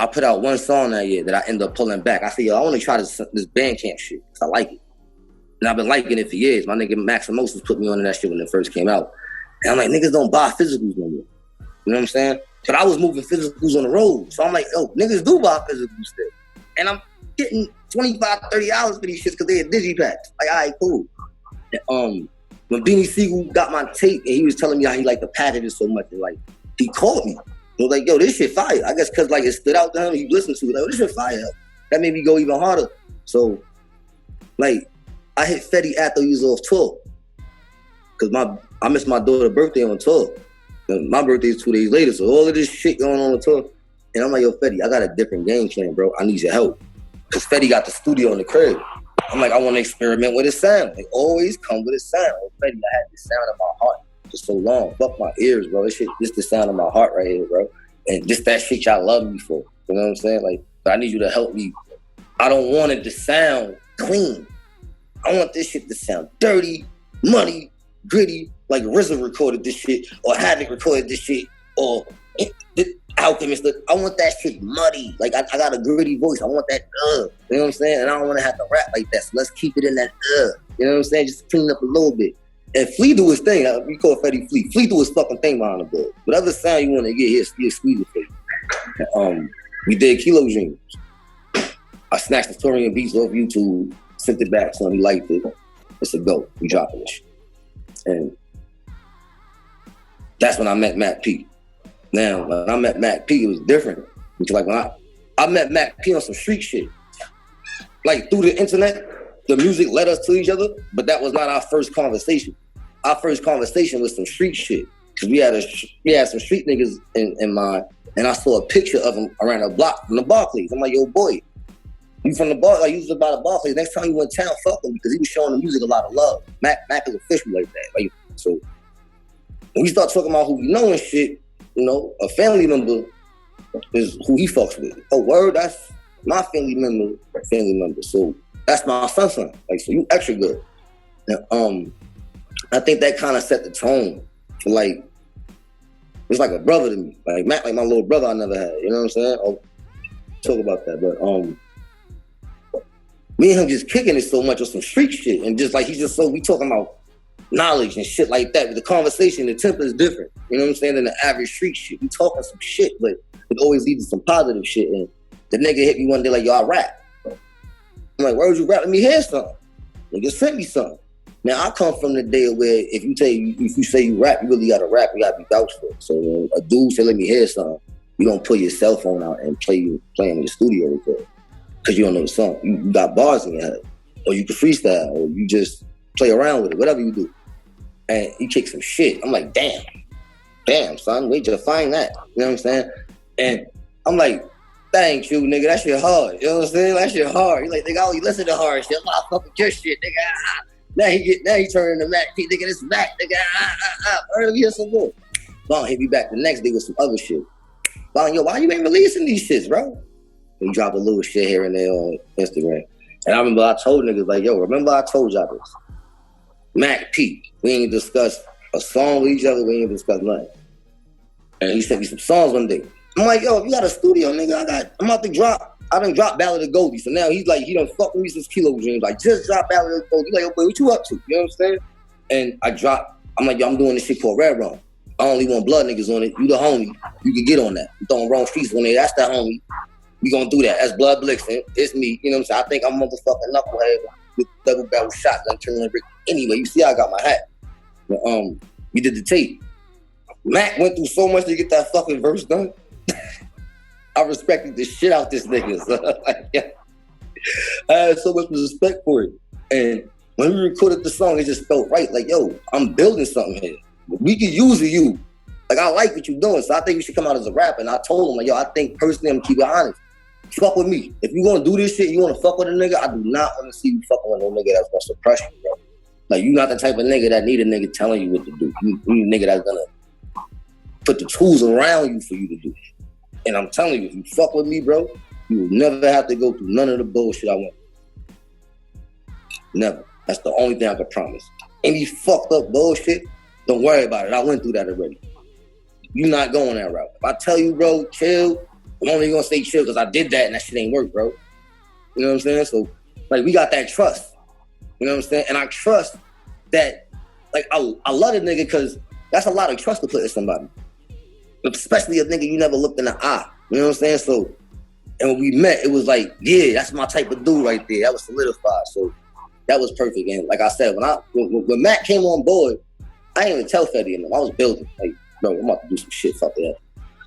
I put out one song that year that I ended up pulling back. I said, yo, I want to try this Bandcamp shit because I like it. And I've been liking it for years. My nigga Maximosis put me on that shit when it first came out. And I'm like, niggas don't buy physicals no more. You know what I'm saying? But I was moving physicals on the road. So I'm like, yo, niggas do buy physicals still. And I'm getting $25, $30 for these shits because they're digipacks. Like, all right, cool. And, when Beanie Siegel got my tape and he was telling me how he liked the packages so much, and like, he called me. He was like, yo, this shit fire. I guess because like it stood out to him, he listened to it. Like, oh, this shit fire. That made me go even harder. So, like, I hit Fetty after he was off tour. Because I missed my daughter's birthday on tour. And my birthday is 2 days later, so all of this shit going on tour. And I'm like, yo, Fetty, I got a different game plan, bro. I need your help. Because Fetty got the studio in the crib. I'm like, I want to experiment with his sound. They always come with his sound. With Fetty, I had this sound in my heart for so long. Fuck my ears, bro. This the sound of my heart right here, bro. And just that shit y'all love me for. You know what I'm saying? Like, but I need you to help me. I don't want it to sound clean. I want this shit to sound dirty, muddy, gritty, like RZA recorded this shit, or Havoc recorded this shit, or Alchemist. I want that shit muddy. Like, I got a gritty voice. I want that, you know what I'm saying? And I don't want to have to rap like that, so let's keep it in that, you know what I'm saying? Just clean up a little bit. And Flea do his thing. We call Fetty Flea. Flea do his fucking thing behind the board. Whatever sound you want to get, he'll squeeze it for you. We did Kilo Dreams. I snatched the Torian beats off YouTube, sent it back to him. He liked it. I said, go. We dropping this shit. And that's when I met Mac P. Now, when I met Mac P, it was different. Because like when I met Mac P on some street shit. Like through the internet, the music led us to each other, but that was not our first conversation. Our first conversation was some street shit. Cause we had some street niggas in mind, and I saw a picture of him around the block from the Barclays. I'm like, yo, boy, you from the bar? Like, you was about the Barclays. Next time you went town, fuck him, because he was showing the music a lot of love. Mac is official like that. Like, so when we start talking about who we know and shit, you know, a family member is who he fucks with. Oh, word, that's my family member. So that's my son. Like, so you extra good. And, I think that kind of set the tone for like, it's like a brother to me. Like Mac, like my little brother I never had. You know what I'm saying? I'll talk about that. But me and him just kicking it so much on some street shit, and just like we talking about knowledge and shit like that. But the conversation, the temper is different. You know what I'm saying? Than the average street shit. We talking some shit, but it always leads to some positive shit. And the nigga hit me one day like, yo, I rap. I'm like, where would you rap? Let me hear something. Nigga sent me something. Now I come from the day where if you say you rap, you really gotta rap. You gotta be vouched for. So when a dude say, let me hear something, you don't pull your cell phone out and play in the studio record because you don't know the song. You got bars in your head, or you can freestyle, or you just play around with it, whatever you do. And he kicks some shit. I'm like, damn, son, wait till I find that. You know what I'm saying? And I'm like, that ain't you, nigga. That shit hard. You know what I'm saying? That shit hard. He's like, nigga, I only listen to hard shit. I'm fucking your shit, nigga. Now he turning to Mac P, nigga, this Mac, nigga, earlier some more. Bun hit me back the next day with some other shit. Bun, yo, why you ain't releasing these shits, bro? And he dropped a little shit here and there on Instagram. And I remember I told niggas, like, yo, remember I told y'all this? Mac P, we ain't discuss a song with each other, we ain't discuss nothing. And he sent me some songs one day. I'm like, yo, if you got a studio, nigga, I'm about to drop. I done dropped Ballad of Goldie. So now he's like, he done fucked with me since Kilo Dreams. Like, just dropped Ballad of Goldie. He's like, yo, boy, what you up to? You know what I'm saying? And I'm like, yo, I'm doing this shit called Red Rum. I only want blood niggas on it. You the homie. You can get on that. I'm throwing wrong streets on there. That's the homie. We gonna do that. That's Blood Blixen. It's me. You know what I'm saying? I think I'm motherfucking knucklehead with double barrel shotgun turning brick. Anyway, you see I got my hat. But, we did the tape. Mac went through so much to get that fucking verse done. I respected the shit out this nigga. So, like, yeah. I had so much respect for it. And when we recorded the song, it just felt right. Like, yo, I'm building something here. We could use you. Like, I like what you're doing, so I think you should come out as a rapper. And I told him, like, yo, I think personally, I'm gonna keep it honest. Fuck with me. If you gonna do this shit, you wanna fuck with a nigga, I do not wanna see you fucking with no nigga that's gonna suppress you, bro. Like, you not the type of nigga that need a nigga telling you what to do. You need a nigga that's gonna put the tools around you for you to do. And I'm telling you, if you fuck with me, bro, you will never have to go through none of the bullshit I went through. Never. That's the only thing I can promise. Any fucked up bullshit, don't worry about it. I went through that already. You're not going that route. If I tell you, bro, chill, I'm only gonna stay chill because I did that and that shit ain't work, bro. You know what I'm saying? So, like, we got that trust. You know what I'm saying? And I trust that, like, I love a nigga because that's a lot of trust to put in somebody. Especially a nigga you never looked in the eye. You know what I'm saying? So, and when we met, it was like, yeah, that's my type of dude right there. That was solidified. So that was perfect. And like I said, when Matt came on board, I didn't even tell Fetty and them. I was building. Like, bro, I'm about to do some shit, fuck that.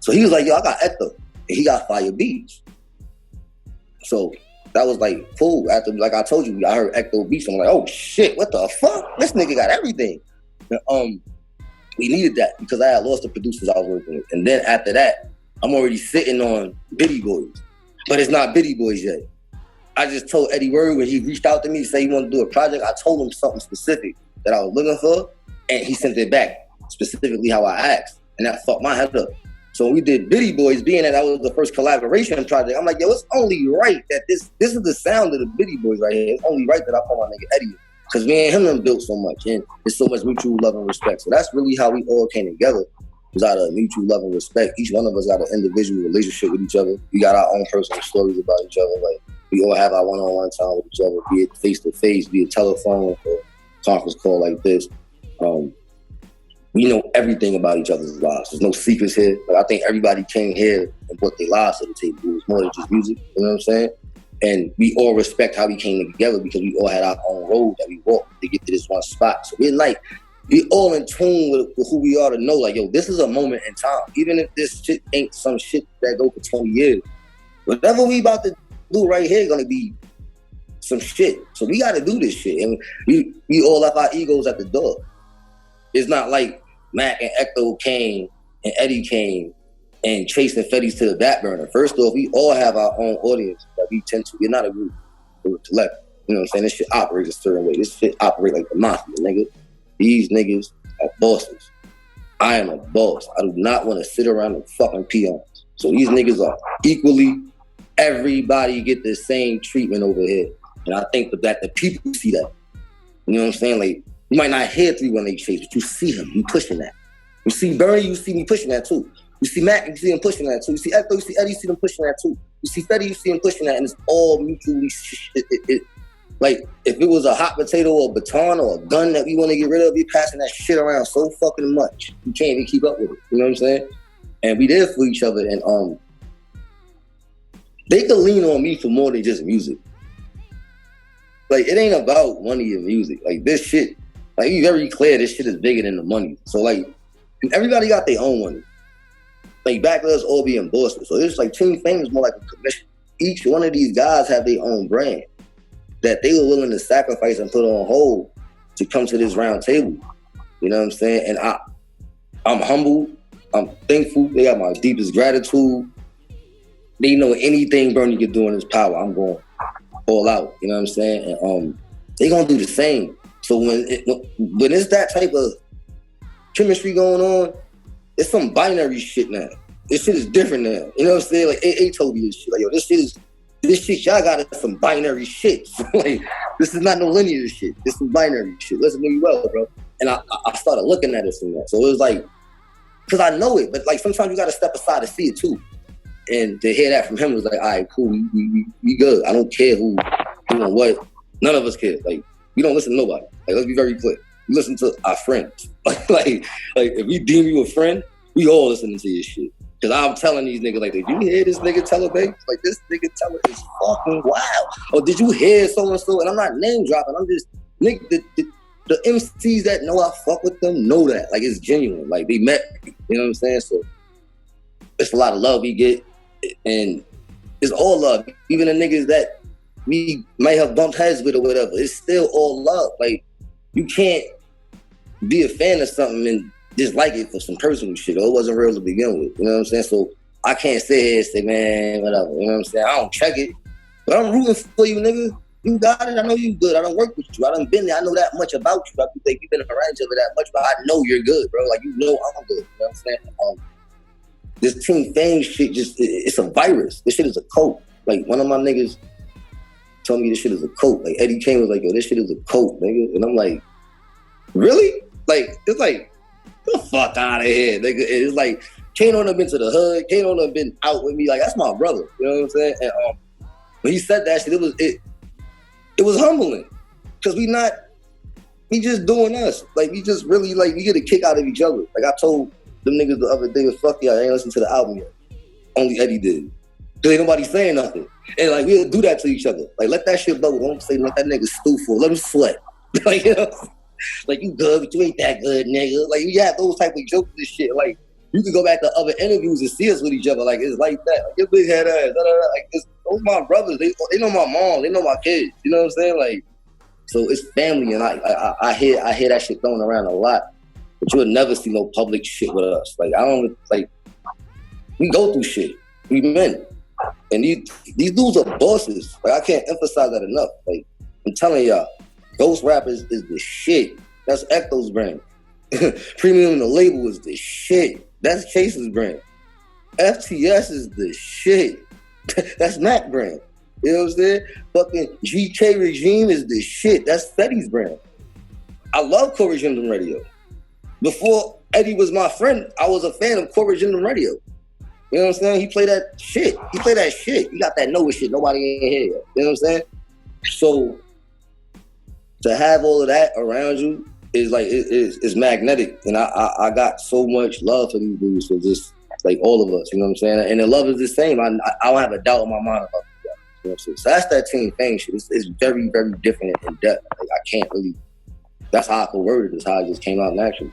So he was like, yo, I got Ecto. And he got fire beats. So that was like cool. After, like I told you, I heard Ecto beats. I'm like, oh shit, what the fuck? This nigga got everything. And, we needed that because I had lost the producers I was working with. And then after that, I'm already sitting on Biddy Boys. But it's not Biddy Boys yet. I just told Eddie Word when he reached out to me to say he wanted to do a project, I told him something specific that I was looking for, and he sent it back, specifically how I asked. And that fucked my head up. So when we did Biddy Boys, being that was the first collaboration project, I'm like, yo, it's only right that this is the sound of the Biddy Boys right here. It's only right that I put my nigga Eddie in. Because me and him done built so much, and there's so much mutual love and respect. So that's really how we all came together. It was out of mutual love and respect. Each one of us got an individual relationship with each other. We got our own personal stories about each other. Like, we all have our one-on-one time with each other, be it face-to-face, be it telephone, or conference call like this. We know everything about each other's lives. There's no secrets here. Like, I think everybody came here and brought their lives to the table. It was more than just music, you know what I'm saying? And we all respect how we came together because we all had our own road that we walked to get to this one spot. So we're like, we all in tune with who we are to know, like, yo, this is a moment in time. Even if this shit ain't some shit that go for 20 years, whatever we about to do right here gonna be some shit. So we gotta do this shit. And we all left our egos at the door. It's not like Mac and Ecto came and Eddie came and chasing Fetties to the back burner. First off, we all have our own audience that we tend to. We're not a group. We're a collective. You know what I'm saying? This shit operates a certain way. This shit operate like the mafia, nigga. These niggas are bosses. I am a boss. I do not want to sit around and fucking peons. So these niggas are equally, everybody get the same treatment over here. And I think that the people see that. You know what I'm saying? Like, you might not hear 318 Chase, but you see him. You pushing that. You see Bernie, you see me pushing that too. You see Mac, you see him pushing that too. You see Ecto, you see Eddie, you see them pushing that too. You see Fetty, you see him pushing that, and it's all mutually like, if it was a hot potato or a baton or a gun that we want to get rid of, we passing that shit around so fucking much. You can't even keep up with it. You know what I'm saying? And we there for each other, and they could lean on me for more than just music. Like, it ain't about money and music. Like, this shit, like, you very clear this shit is bigger than the money. So, like, everybody got their own money. Like, back to us all being bosses. So it's like Team Fame is more like a commission. Each one of these guys have their own brand that they were willing to sacrifice and put on hold to come to this round table. You know what I'm saying? And I'm humble. I'm thankful. They got my deepest gratitude. They know anything Bernie can do in his power, I'm going all out. You know what I'm saying? And they gonna do the same. So when it's that type of chemistry going on, it's some binary shit now. This shit is different now. You know what I'm saying? Like, A told me this shit. Like, yo, this shit, y'all got some binary shit. Like, this is not no linear shit. This is binary shit. Listen to me well, bro. And I started looking at it from that. So it was like, because I know it, but like sometimes you got to step aside to see it too. And to hear that from him was like, all right, cool, we good. I don't care who doing what. None of us care. Like, we don't listen to nobody. Like, let's be very clear. We listen to our friends. like if we deem you a friend, we all listening to your shit. Cause I'm telling these niggas, like, did you hear this nigga tell a baby? Like, this nigga tell it is fucking wild. Or did you hear so-and-so? And I'm not name dropping. I'm just, nigga, the MCs that know I fuck with them know that. Like, it's genuine. Like, they met me. You know what I'm saying? So it's a lot of love we get. And it's all love. Even the niggas that we might have bumped heads with or whatever, it's still all love. Like, you can't be a fan of something and dislike it for some personal shit, or it wasn't real to begin with. You know what I'm saying? So I can't sit here and say, man, whatever. You know what I'm saying? I don't check it, but I'm rooting for you, nigga. You got it. I know you good. I don't work with you. I done been there. I know that much about you. I think you've been around each other that much, but I know you're good, bro. Like, you know I'm good. You know what I'm saying? This Team Fame shit it's a virus. This shit is a cult. Like, one of my niggas told me this shit is a cult. Like, Eddie Kane was like, yo, this shit is a cult, nigga. And I'm like, really? Like, it's like, get the fuck out of here, nigga. It's like, Kano done been to the hood. Kano done been out with me. Like, that's my brother. You know what I'm saying? And when he said that shit, it was humbling. Because we just doing us. Like, we just really, like, we get a kick out of each other. Like, I told them niggas the other day, fuck y'all, I ain't listened to the album yet. Only Eddie did. Because ain't nobody saying nothing. And, like, we'll do that to each other. Like, let that shit blow. Don't say, let that nigga stew for. Let him sweat. Like, you know? Like, you good, but you ain't that good, nigga. Like, you have those type of jokes and shit. Like, you can go back to other interviews and see us with each other. Like, it's like that. Like, your big head ass. Like, those my brothers. They know my mom. They know my kids. You know what I'm saying? Like, so it's family, and I hear that shit thrown around a lot. But you would never see no public shit with us. Like, I don't, like, we go through shit. We men. And these dudes are bosses. Like, I can't emphasize that enough. Like, I'm telling y'all, Ghost Rappers is the shit. That's Ecto's brand. Premium the label is the shit. That's Chase's brand. FTS is the shit. That's Mac brand. You know what I'm saying? Fucking GK Regime is the shit. That's Fetty's brand. I love Corey Jimdom Radio. Before Eddie was my friend, I was a fan of Corey Jimdom Radio. You know what I'm saying? He played that shit. He got that Noah shit. Nobody in here. You know what I'm saying? So to have all of that around you is like it's magnetic. And I got so much love for these dudes, for just like all of us. You know what I'm saying? And the love is the same. I don't have a doubt in my mind about that. You know what I'm saying? So that's that Team Fame shit. It's very, very different in depth. Like, I can't really. That's how I could word it. It's how it just came out naturally.